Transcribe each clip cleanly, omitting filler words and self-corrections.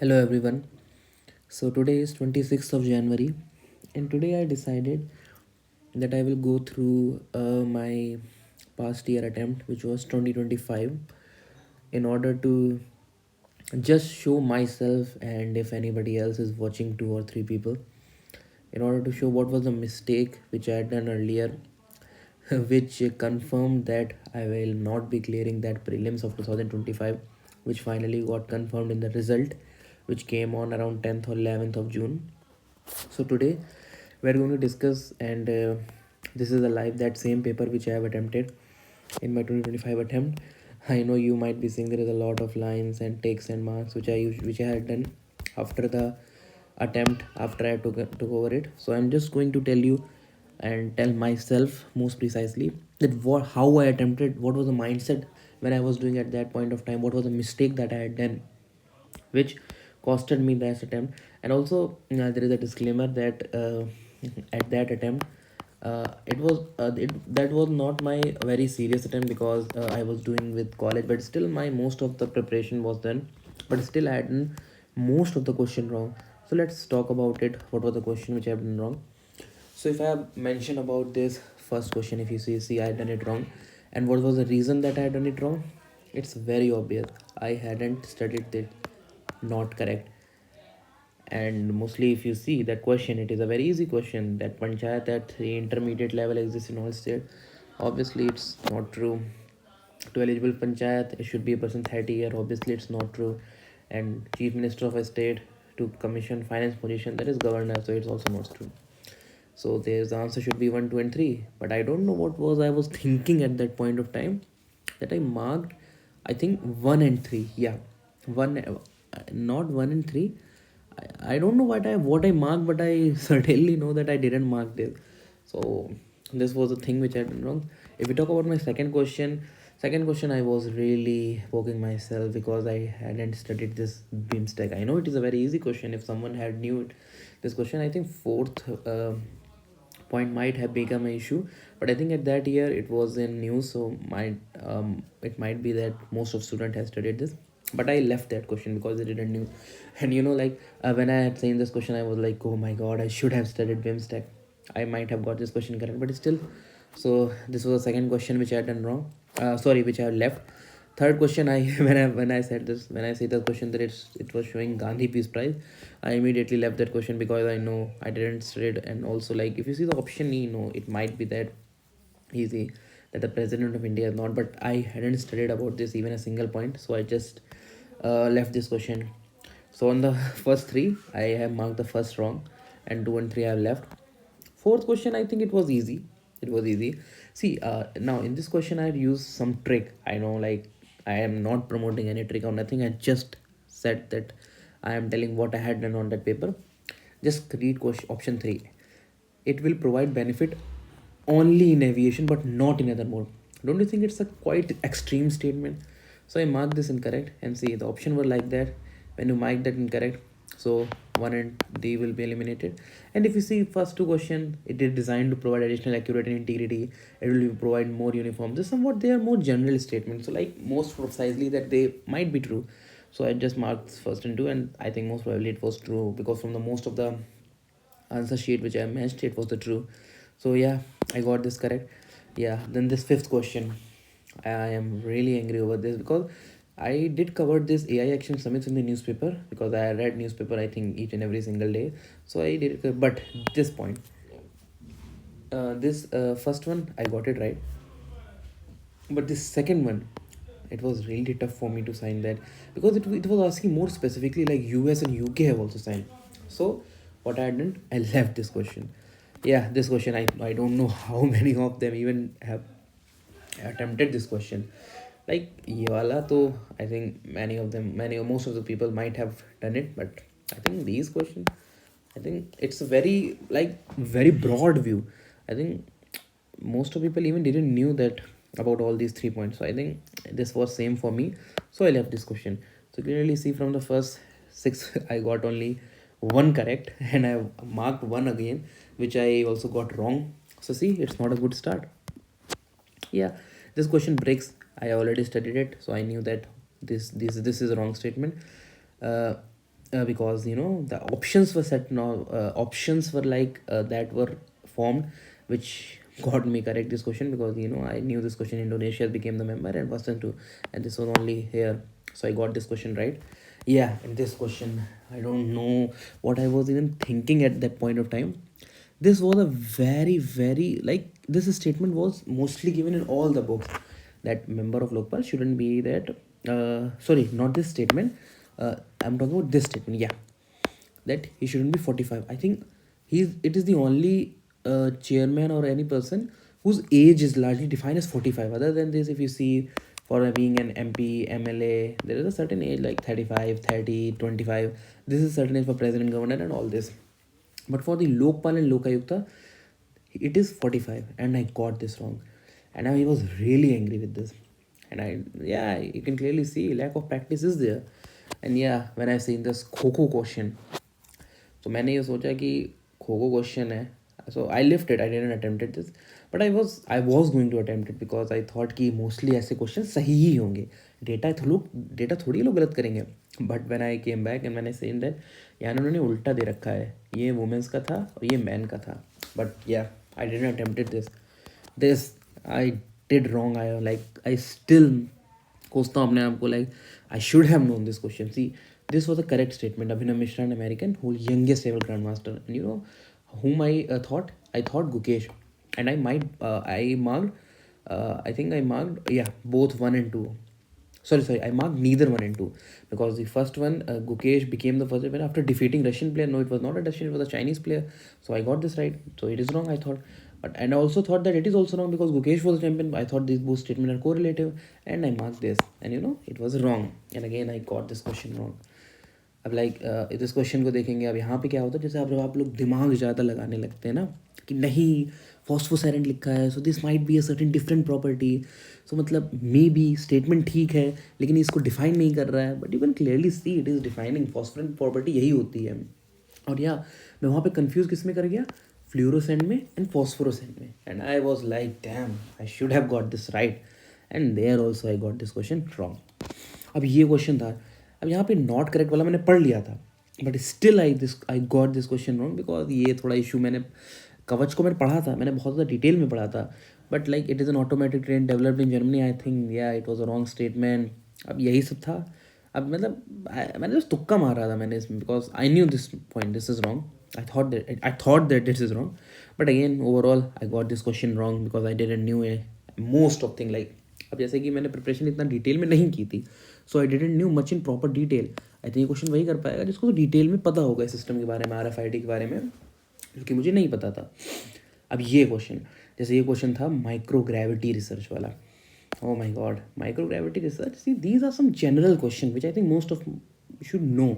Hello everyone. So today is 26th of January and today I decided that I will go through my past year attempt which was 2025 in order to just show myself and if anybody else is watching, two or three people, in order to show what was the mistake which I had done earlier, which confirmed that I will not be clearing that prelims of 2025, which finally got confirmed in the result, which came on around 10th or 11th of June. So today we're going to discuss, and this is a live that same paper which I have attempted in my 2025 attempt. I know you might be seeing there is a lot of lines and takes and marks which I had done after the attempt after I took over it. So I'm just going to tell you and tell myself most precisely that how I attempted, what was the mindset when I was doing at that point of time, what was the mistake that I had done, which costed me that attempt. And also there is a disclaimer that at that attempt that was not my very serious attempt because I was doing with college, but still my most of the preparation was done, but still I had done most of the question wrong. So let's talk about it, what was the question which I have done wrong. So if I have mentioned about this first question, if you see I done it wrong, and what was the reason that I done it wrong? It's very obvious. I hadn't studied it, not correct. And mostly, if you see that question, it is a very easy question that panchayat at the intermediate level exists in all state. Obviously, it's not true. To eligible panchayat, it should be a person 30 year. Obviously, it's not true. And chief minister of a state to commission finance position, that is governor, so it's also not true. So there's the answer should be 1, 2, and 3. But I don't know what was I was thinking at that point of time that I marked, I think 1 and 3. Yeah. One not 1 and 3. I don't know what I marked, but I certainly know that I didn't mark this. So this was the thing which I did wrong. If we talk about my second question I was really poking myself because I hadn't studied this beamstack. I know it is a very easy question. If someone had knew this question, I think fourth point might have become an issue, but I think at that year it was in news, so might it might be that most of student has studied this, but I left that question because I didn't knew. And like when I had seen this question, I was like, oh my god, I should have studied bimstack. I might have got this question correct, but still. So this was the second question which I had done wrong, sorry, which I had left. Third question, I when I say the question that it was showing Gandhi Peace Prize, I immediately left that question because I know I didn't study it. And also, like, if you see the option E, it might be that easy that the president of India is not, but I hadn't studied about this even a single point, so I just left this question. So on the first three, I have marked the first wrong, and 2 and 3 I have left. Fourth question, I think it was easy. It was easy. See, now in this question, I had used some trick. I know, like, I am not promoting any trick or nothing. I just said that I am telling what I had done on that paper. Just read question option three. It will provide benefit only in aviation, but not in other mode. Don't you think it's a quite extreme statement? So I marked this incorrect, and see the option were like that. When you mark that incorrect, so 1 and D will be eliminated. And if you see first two question, it is designed to provide additional accuracy and integrity. It will provide more uniform. This somewhat they are more general statements. So like most precisely that they might be true. So I just marked first and two, and I think most probably it was true because from the most of the answer sheet which I matched, it was the true. So yeah, I got this correct. Yeah, then this fifth question, I am really angry over this because I did cover this AI action summits in the newspaper because I read newspaper I think each and every single day. So I did it, but this point, this first one I got it right, but this second one, it was really tough for me to sign that because it was asking more specifically like US and UK have also signed. So what I did, I left this question. Yeah, this question, I don't know how many of them even have attempted this question. Like ye wala to I think many of them, many or most of the people might have done it, but I think these questions, I think it's a very like very broad view. I think most of people even didn't knew that about all these 3 points. So I think this was same for me. So I left this question. So clearly see from the first six, I got only one correct, and I marked one again, which I also got wrong. So see, it's not a good start. Yeah, this question breaks. I already studied it, so I knew that this is a wrong statement. uh, because the options were set now. Options were like that were formed, which got me correct this question, because I knew this question. Indonesia became the member and wasn't to, and this was only here, so I got this question right. Yeah, and this question, I don't know what I was even thinking at that point of time. This was a very, very, like, this statement was mostly given in all the books, that member of Lokpal shouldn't be that. Sorry, not this statement. I'm talking about this statement. Yeah, that he shouldn't be 45. I think it is the only chairman or any person whose age is largely defined as 45. Other than this, if you see, for being an MP, MLA, there is a certain age like 35, 30, 25. This is certain age for president, governor, and all this. But for the Lokpal and Lokayukta, it is 45, and I got this wrong. And I was really angry with this. And yeah, you can clearly see lack of practice is there. And yeah, when I seen this Kho question, तो मैंने ये सोचा कि खो kho question है, so I left it, I didn't attempted this, but I was going to attempt it, because I thought कि mostly ऐसे question सही ही होंगे, डेटा थोड़ी लोग गलत करेंगे. But when I came back and मैंने सीन दैट यार उन्होंने उल्टा दे रखा है, ये वुमेंस का था और ये मैन का था. बट या I didn't attempted this I did wrong. I still कोसता हूँ अपने आप को, like I should have known this question. See, this was a correct statement. Abhinav Mishra, an American, who youngest ever grandmaster, and whom I thought. I thought Gukesh, and I marked. I think I marked, yeah, both 1 and 2. Sorry, I marked neither 1 and 2, because the first one, Gukesh became the first winner after defeating Russian player. No, it was not a Russian; it was a Chinese player. So I got this right. So it is wrong, I thought. And I also thought that it is also wrong because Gukesh was the champion. I thought these both statements are correlative, and I marked this, and it was wrong. And again, I got this question wrong. अब like इस question को देखेंगे. अब यहाँ पे क्या होता है, जैसे अब जब आप लोग दिमाग ज़्यादा लगाने लगते हैं ना, कि नहीं फॉस्फोसेरेंट लिखा है, so this might be a certain different property, so मतलब मे बी स्टेटमेंट ठीक है लेकिन इसको डिफाइन नहीं कर रहा है, but you can clearly see it is defining. Phosphorescent property यही होती है. और या मैं वहाँ पे कंफ्यूज किस में कर गया, फ्लोरोसेंट में एंड फॉस्फोरोसेंट में. And I was like damn, I should have got this right, and there also I got this question wrong. अब ये क्वेश्चन था. अब यहाँ पे नॉट करेक्ट वाला मैंने पढ़ लिया था, but still I got this question wrong, because ये थोड़ा इशू. मैंने कवच को मैंने पढ़ा था, मैंने बहुत ज़्यादा डिटेल में पढ़ा था, but like it is an automatic train developed in Germany. I think या it was a wrong statement. अब यही सब था. अब मतलब मैंने बस तुक्का मार रहा था मैंने इसमें, because I knew this point, this is wrong. I thought that this is wrong, but again overall I got this question wrong because I didn't knew most of thing. Like, अब जैसे कि मैंने प्रिपरेशन इतना detail में नहीं की थी, so I didn't knew much in proper detail. I think ये क्वेश्चन वही कर पाएगा जिसको तो डिटेल में पता होगा इस सिस्टम के बारे में, RFID के बारे में, जो कि मुझे नहीं पता था. अब ये क्वेश्चन, जैसे ये क्वेश्चन था माइक्रोग्रेविटी रिसर्च वाला. Oh my god, microgravity research. See, these are some general question which I think most of should know.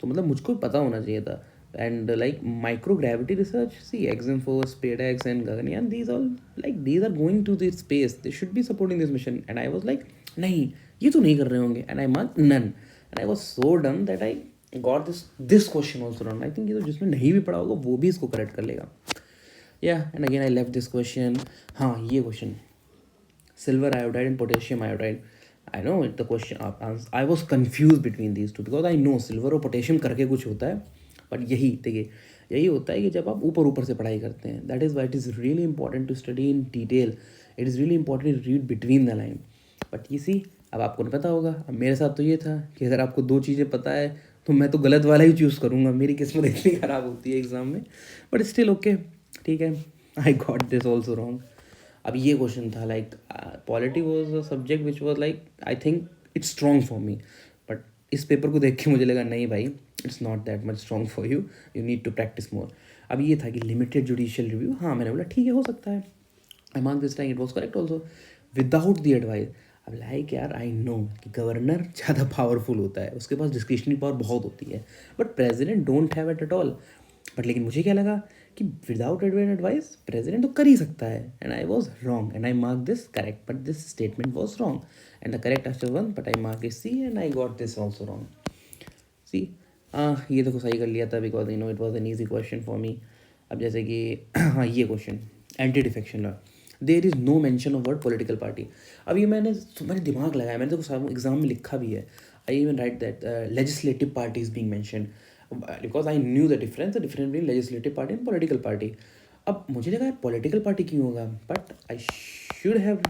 तो मतलब मुझको पता होना चाहिए था. And like microgravity research, see, EximForce, SpaceX, and Gaganyaan, these are going to the space. They should be supporting this mission. And I was like, नहीं ये तो नहीं कर रहे होंगे. And I marked none. And I was so dumb that I got this question also wrong. I think ये तो जिसने नहीं भी पढ़ा होगा वो भी इसको करेक्ट कर लेगा. Yeah, and again I left this question. हाँ, ये question, silver iodide and potassium iodide. I know the question. I was confused between these two because I know silver और potassium करके कुछ होता है. बट यही देखिए, यही होता है कि जब आप ऊपर ऊपर से पढ़ाई करते हैं, that is why it is really important to study in detail. It is really important to read between the line. But ये सी, अब आपको नहीं पता होगा. अब मेरे साथ तो ये था कि अगर आपको 2 चीज़ें पता है तो मैं तो गलत वाला ही चूज़ करूँगा. मेरी किस्मत इतनी ख़राब होती है एग्ज़ाम में, बट स्टिल ओके, ठीक है. I got this also wrong. अब ये क्वेश्चन था like polity was a subject which was like I think it's strong for me. But इस पेपर को देख के मुझे लगा नहीं भाई, it's not that much strong for you, you need to practice more. अब ये था कि लिमिटेड जुडिशियल रिव्यू. हाँ, मैंने बोला ठीक है, हो सकता है. आई mark this time, it was correct also without the advice. अब लाइक यार, आई नो कि गवर्नर ज़्यादा पावरफुल होता है, उसके पास डिस्क्रिशनरी पावर बहुत होती है, but president don't have it at all. But लेकिन मुझे क्या लगा कि विदाउट एडवाइस प्रेजिडेंट तो कर ही सकता है. And I was wrong and I mark this correct, but this statement was wrong and the correct answer one, but I mark is C and I got this also wrong. See, ये तो सही कर लिया था because it was an easy question for me. अब जैसे कि हाँ, ये question anti defection law, there is no mention of word political party. अब ये मैंने दिमाग लगाया, मैंने तो एग्जाम में लिखा भी है. I even write that legislative party is being mentioned because I knew the difference between legislative party and political party. अब मुझे लगा यार पॉलिटिकल पार्टी क्यों होगा, but I should have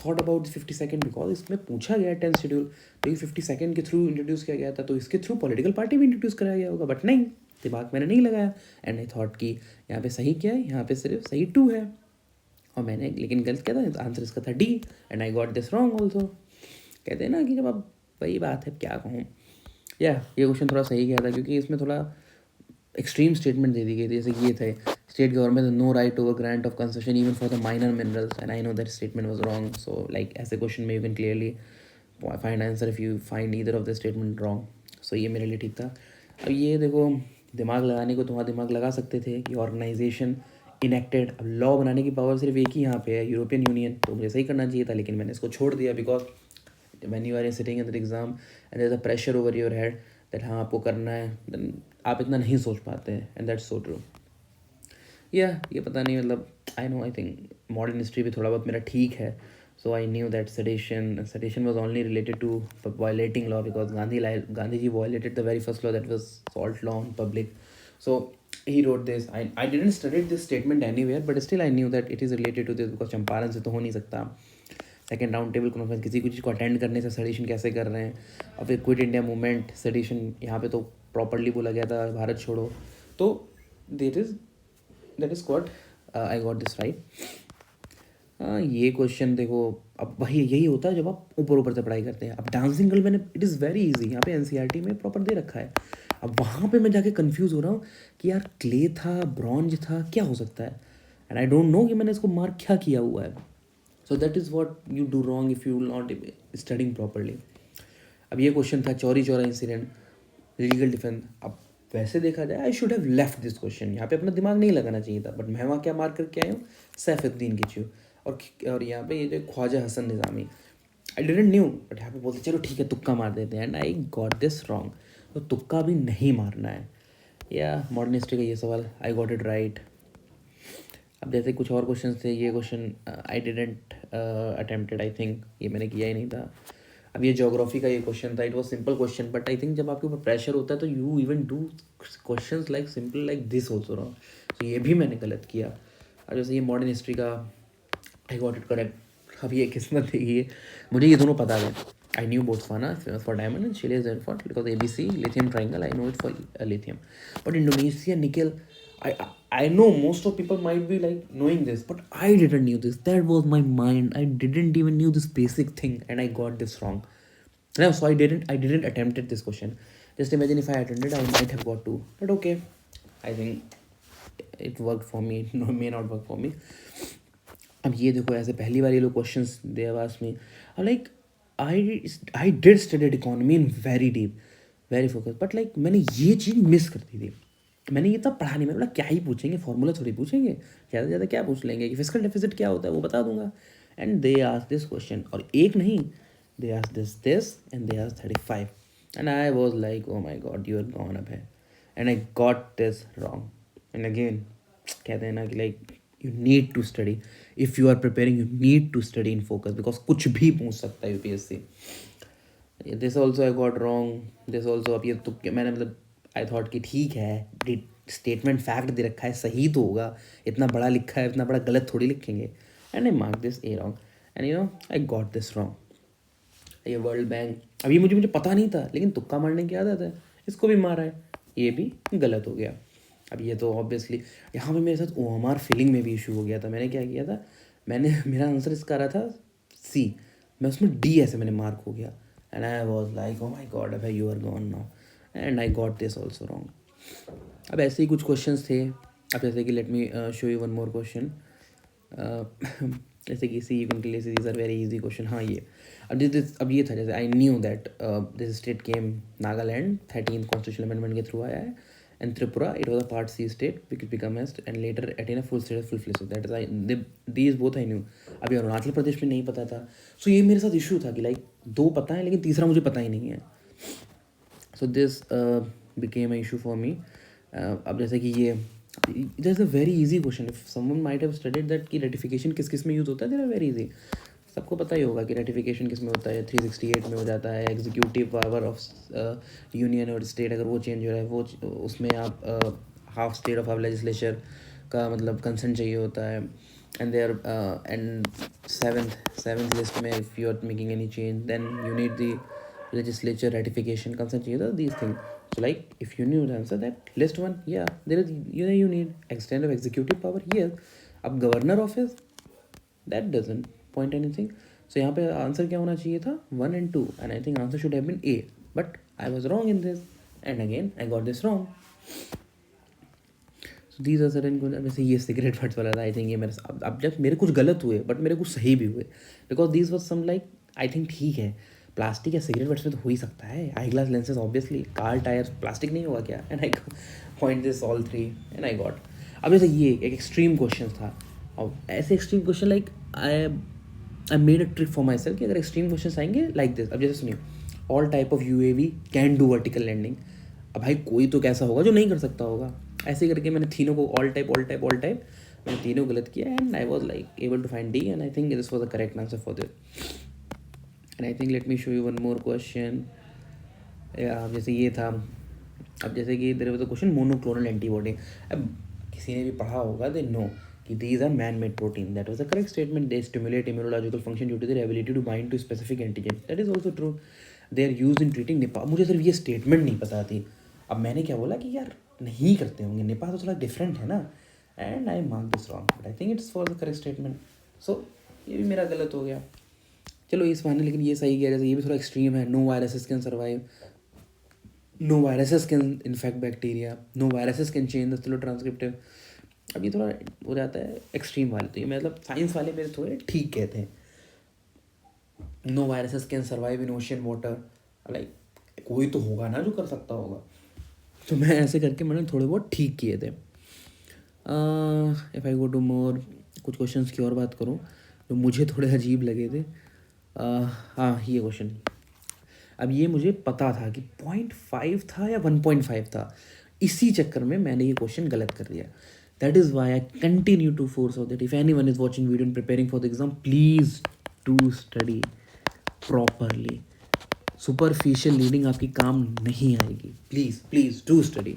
thought about 52nd because इसमें पूछा गया 10 शेड्यूल, तो ये 52nd के थ्रू इंट्रोड्यूस किया गया था, तो इसके थ्रू पॉलिटिकल पार्टी भी इंट्रोड्यूस कराया गया होगा, बट नहीं, दिमाग मैंने नहीं लगाया एंड आई थॉट कि यहाँ पे सही क्या है, यहाँ पे सिर्फ सही 2 है, और मैंने लेकिन गलत क्या था, आंसर इसका था D and I got this wrong also. कहते हैं ना कि जब आप, वही बात है, क्या कहूँ, या ये क्वेश्चन थोड़ा सही गया था क्योंकि इसमें थोड़ा एक्सट्रीम स्टेटमेंट दे दी गई थी, जैसे कि ये थे state government no right over grant of concession even for the minor minerals and I know that statement was wrong, so like ऐसे क्वेश्चन में you can clearly find answer if you find either of the statement wrong, so ये मेरे लिए ठीक था। अब ये देखो, दिमाग लगाने को तुम्हारा दिमाग लगा सकते थे कि ऑर्गेनाइजेशन इनेक्टेड, अब लॉ बनाने की पावर सिर्फ एक ही यहाँ पे है, यूरोपियन यूनियन, तो मुझे सही करना चाहिए था, लेकिन मैंने इसको छोड़ दिया because when you are sitting in the exam and there's a pressure over your head that हाँ आपको करना है, then आप इतना नहीं सोच पाते हैं, and that's so true. ये पता नहीं, मतलब I know, I think modern history भी थोड़ा बहुत मेरा ठीक है, so I knew that sedition was only related to violating law because Gandhi ji violated the very first law, that was salt law on public, so he wrote this. I didn't study this statement anywhere, but still I knew that it is related to this because Champaran से तो हो नहीं सकता, second round table conference किसी चीज़ को attend करने से sedition कैसे कर रहे हैं, और फिर क्विट इंडिया मूवमेंट सेडिशन, यहाँ पे तो प्रॉपरली बोला गया था भारत छोड़ो, तो that is what I got this right. ये क्वेश्चन देखो, अब वही यही होता है जब आप ऊपर ऊपर से पढ़ाई करते हैं। अब डांसिंग गर्ल मैंने, इट इज़ वेरी इजी, यहाँ पे एनसीईआरटी में प्रॉपर दे रखा है, अब वहाँ पे मैं जाके कंफ्यूज हो रहा हूँ कि यार क्ले था, ब्रॉन्ज था, क्या हो सकता है, एंड आई डोंट नो कि मैंने इसको मार्क क्या किया हुआ है, so that is what you do wrong if you will not studying properly. अब ये क्वेश्चन था Chauri Chaura incident, legal defence. अब वैसे देखा जाए आई should have left this question, यहाँ पे अपना दिमाग नहीं लगाना चाहिए था, बट मैं वहाँ क्या मार्क करके आया हूँ, सैफुद्दीन किच्चू, और यहाँ पे ये जो ख्वाजा हसन निज़ामी, आई डिडंट न्यू, बट यहाँ पे बोलते चलो ठीक है तुक्का मार देते हैं, and I got this wrong, तो तुक्का भी नहीं मारना है। या मॉडर्न हिस्ट्री का ये सवाल आई गॉट इट राइट। अब जैसे कुछ और क्वेश्चन थे, ये question I didn't attempted, I think ये मैंने किया ही नहीं था। अब ये ज्योग्राफी का ये क्वेश्चन था, it was simple question, but I think जब आपके ऊपर प्रेशर होता है तो you even do questions like simple like this also wrong, तो ये भी मैंने गलत किया। और जैसे ये मॉडर्न हिस्ट्री का आई गॉट इट करेक्ट। अब ये किस्मत देखिए, मुझे ये दोनों पता है, I knew Botswana famous for diamond and Chile is for because ABC lithium triangle, I know it for lithium, but Indonesia nickel, I know most of people might be like knowing this, but I didn't knew this. That was my mind. I didn't even knew this basic thing, and I got this wrong. No, so I didn't attempt this question. Just imagine if I attempted, I might have got 2. But okay, I think it worked for me. No, may not work for me. अब ये देखो, ऐसे पहली बार ये लोग questions दे आवाज में, like I did study economy in very deep, very focus, but like मैंने ये चीज़ मिस कर दी थी। मैंने ये तब पढ़ा नहीं, मैंने बोला क्या ही पूछेंगे, फॉर्मूला थोड़ी पूछेंगे, ज़्यादा से ज़्यादा क्या पूछ लेंगे कि फिजिकल डेफिसिट क्या होता है वो बता दूंगा, and they ask this question, और एक नहीं, they ask this and they ask 35, and I was like oh my god you are gone up है, and I got this wrong. And again कहते हैं ना कि like you need to study, if you are preparing you need to study in focus, because कुछ भी पूछ सकता है UPSC। This also I got wrong, this also, अब ये तो मैंने मतलब आई थॉट कि ठीक है स्टेटमेंट फैक्ट दे रखा है, सही तो होगा, इतना बड़ा लिखा है, इतना बड़ा गलत थोड़ी लिखेंगे, and I mark this A wrong, and you know I got this wrong. ये वर्ल्ड बैंक, अभी मुझे पता नहीं था, लेकिन तुक्का मारने की आदत है, इसको भी मारा है, ये भी गलत हो गया। अब ये तो ऑब्वियसली यहाँ पे मेरे साथ OMR फिलिंग में भी इशू हो गया था। मैंने क्या किया था, मेरा आंसर इसका रहा था C, मैं उसमें D ऐसे मैंने मार्क हो गया, and I was like oh my god अब you are gone now, and I got this also wrong. अब ऐसे ही कुछ क्वेश्चंस थे, अब जैसे कि let me show you one more question, जैसे कि see you can clear these are very easy question. हाँ ये अब ये था, जैसे I knew that this state came Nagaland 13th constitutional amendment के थ्रू आया है, and Tripura it was a part C state which become and later attain a full state full fledge, that is these both I knew. अभी अरुणाचल प्रदेश में नहीं पता था, सो ये मेरे साथ इशू था कि लाइक 2 पता है लेकिन तीसरा मुझे पता ही नहीं है, so this became a issue for me. अब जैसे कि ये it is a very easy question, if someone might have studied that कि रेटिफिकेशन किस किस में यूज़ होता है, देर आर वेरी इजी। सबको पता ही होगा कि रेटिफिकेशन किस में होता है, 368 में हो जाता है। एग्जीक्यूटिव पावर ऑफ यूनियन और स्टेट अगर वो चेंज हो रहा है, वो उसमें आप half state of half legislature का मतलब कंसेंट चाहिए होता है। And there and seventh list में if you are making any change then you need the legislature ratification consent चाहिए था, these things. So like if you knew the answer that list one, yeah, there is you need extent of executive power, yes. अब governor office, that doesn't point anything. So यहाँ पे answer क्या होना चाहिए था, 1 and 2, and I think answer should have been A, but I was wrong in this, and again I got this wrong. So these are certain वैसे ये cigarette फट्स वाला था, आई थिंक ये मेरे अब जब मेरे कुछ गलत हुए बट मेरे कुछ सही भी हुए, because this was some like I think ठीक है, प्लास्टिक या सिगरेट बट्स में तो हो ही सकता है। Eye glass lenses obviously, car tyre plastic नहीं होगा क्या, and I point this all 3 and I got. अब जैसे ये एक एक्सट्रीम क्वेश्चन था, और ऐसे extreme question like I made a trick for myself कि अगर एक्सट्रीम क्वेश्चन आएंगे लाइक दिस। अब जैसे सुनिए, all type of UAV can do vertical landing. अब भाई कोई तो कैसा होगा जो नहीं कर सकता होगा, ऐसे करके मैंने तीनों को ऑल टाइप मैंने तीनों गलत किया, and I was like able to find D, and I think this was the correct answer for this. And I think let me show you one more question. जैसे ये था, अब जैसे कि there was a question monoclonal antibody. अब किसी ने भी पढ़ा होगा, दे नो कि these are man made protein, that was the correct statement. They stimulate immunological function due to their ability to bind to specific antigen, that is also true. They are used in treating Nipah. मुझे सिर्फ ये statement नहीं पता थी, अब मैंने क्या बोला कि यार नहीं करते होंगे, निपा तो थोड़ा डिफरेंट है ना, and I mark this wrong, but I think it's for the correct statement. So ये भी मेरा गलत हो गया, चलो इस बहाने, लेकिन ये सही गया। जैसे ये भी थोड़ा एक्सट्रीम है, no viruses can survive, no viruses can infect bacteria, no viruses can change the cellular transcriptive. अब ये थोड़ा हो जाता है एक्सट्रीम वाले, तो ये मतलब साइंस वाले मेरे थोड़े ठीक कहते हैं। No viruses can survive in ocean water, like कोई तो होगा ना जो कर सकता होगा, तो मैं ऐसे करके मैंने थोड़े बहुत ठीक किए थे। इफ़ आई गो टू मोर, कुछ क्वेश्चंस की और बात करूँ जो मुझे थोड़े अजीब लगे थे। हाँ, ये क्वेश्चन, अब ये मुझे पता था कि 0.5 था या 1.5 था, इसी चक्कर में मैंने ये क्वेश्चन गलत कर दिया। That is why I continue to force of that if anyone is watching video and preparing for the exam, please to study properly. Superficial reading आपकी काम नहीं आएगी, प्लीज़ प्लीज़ डू स्टडी।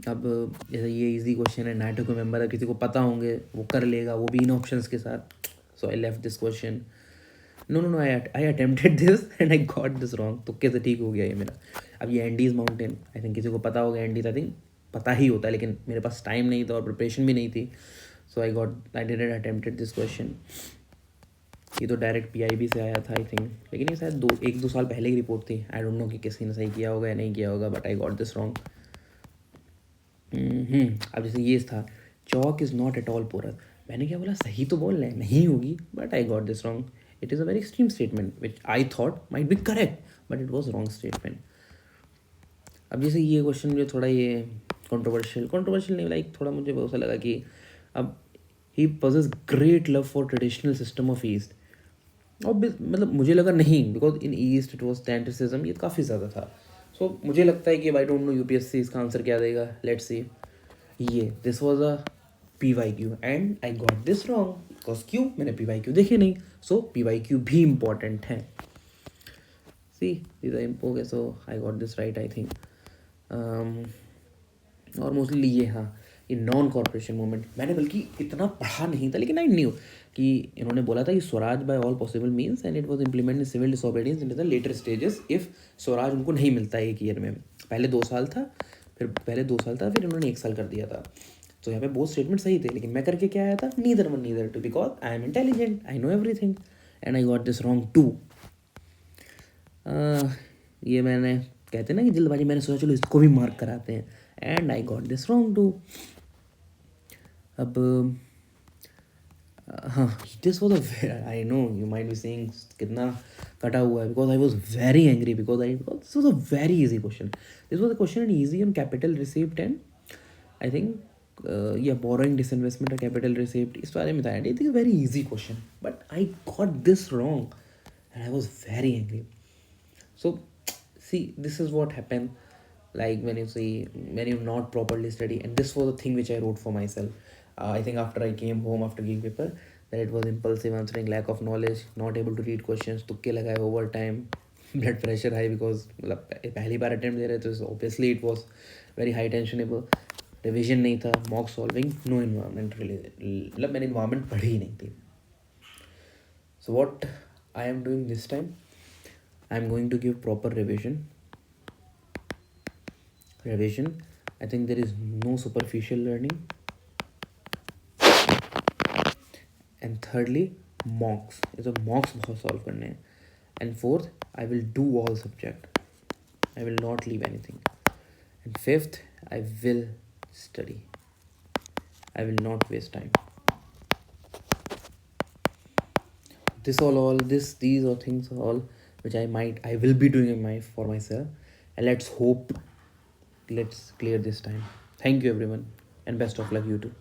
अब जैसे ये इजी क्वेश्चन है, NATO के member है, किसी को पता होंगे वो कर लेगा, वो भी इन ऑप्शंस के साथ। So I left this question. No I attempted this and I got this wrong, तुक्के से ठीक हो गया ये मेरा। अब ये एंडीज माउंटेन, आई थिंक किसी को पता होगा एंडीज, आई थिंक पता ही होता है, लेकिन मेरे पास टाइम नहीं था और प्रिपरेशन भी नहीं थी, so I didn't attempted this question. ये तो डायरेक्ट PIB से आया था आई थिंक, लेकिन ये शायद 1-2 साल पहले की रिपोर्ट थी। आई डोंट नो कि किसी ने सही किया होगा या नहीं किया होगा, but I got this wrong. अब जैसे ये था, chalk is not at all porous, मैंने क्या बोला, सही तो बोल रहे हैं, नहीं होगी, but I got this wrong. It is a very extreme statement which I thought might be correct, but it was wrong statement. अब जैसे ये क्वेश्चन मुझे थोड़ा ये कंट्रोवर्शियल नहीं, लाइक थोड़ा मुझे बहुत सा लगा कि अब he possesses great love for traditional system of east. और मतलब मुझे लगा नहीं, because in east it was tantricism, ये काफ़ी ज़्यादा था। सो मुझे लगता है कि आई डोंट नो UPSC इसका आंसर क्या देगा, लेट्स सी। ये this was a PYQ and I got this wrong, because क्यों, मैंने PYQ देखे नहीं, सो PYQ भी इम्पॉर्टेंट है। See these are okay, so I got this right I think. और मोस्टली ये, हाँ, ये नॉन कॉर्पोरेशन मूवमेंट मैंने बल्कि इतना पढ़ा नहीं था, लेकिन आई न्यू कि इन्होंने बोला था कि Swaraj by all possible means and it was implemented in civil disobedience in the later stages if Swaraj उनको नहीं मिलता 1 ईयर में। पहले 2 साल था, फिर इन्होंने 1 साल कर दिया था। तो यहाँ पे बहुत स्टेटमेंट सही थे, लेकिन मैं करके क्या आया था, neither one neither two, because I am intelligent, I know everything, and I got this wrong too. ये मैंने कहते हैं ना कि जल्दबाजी, मैंने सोचा चलो इसको भी मार्क कराते हैं, and I got this wrong too. अब हाँ, this was I know you might be saying कितना कटा हुआ है, because I was very angry because this was a very easy question. This was a question and easy on capital receipt and I think या borrowing disinvestment और capital receipt, इस बारे में था, and it is very easy question, but I got this wrong and I was very angry. So, see, this is what happened. Like when you not properly study, and this was the thing which I wrote for myself. I think after I came home after giving paper, that it was impulsive answering, lack of knowledge, not able to read questions, तुक्के लगाए over time, blood pressure high because मतलब पहली बार attempt दे रहे थे, so obviously it was very high tensionable. Revision नहीं था, mock solving, know environment रिली, मतलब मैंने इन्वायरमेंट पढ़ी ही नहीं थी. So what I am doing this time, I am going to give proper revision. I think there is no superficial learning. And thirdly, mocks. इसे mocks बहुत solve करने हैं. And fourth, I will do all subject. I will not leave anything. And fifth, I will study. I will not waste time. These are things all which I will be doing for myself. And let's clear this time. Thank you everyone, and best of luck you too.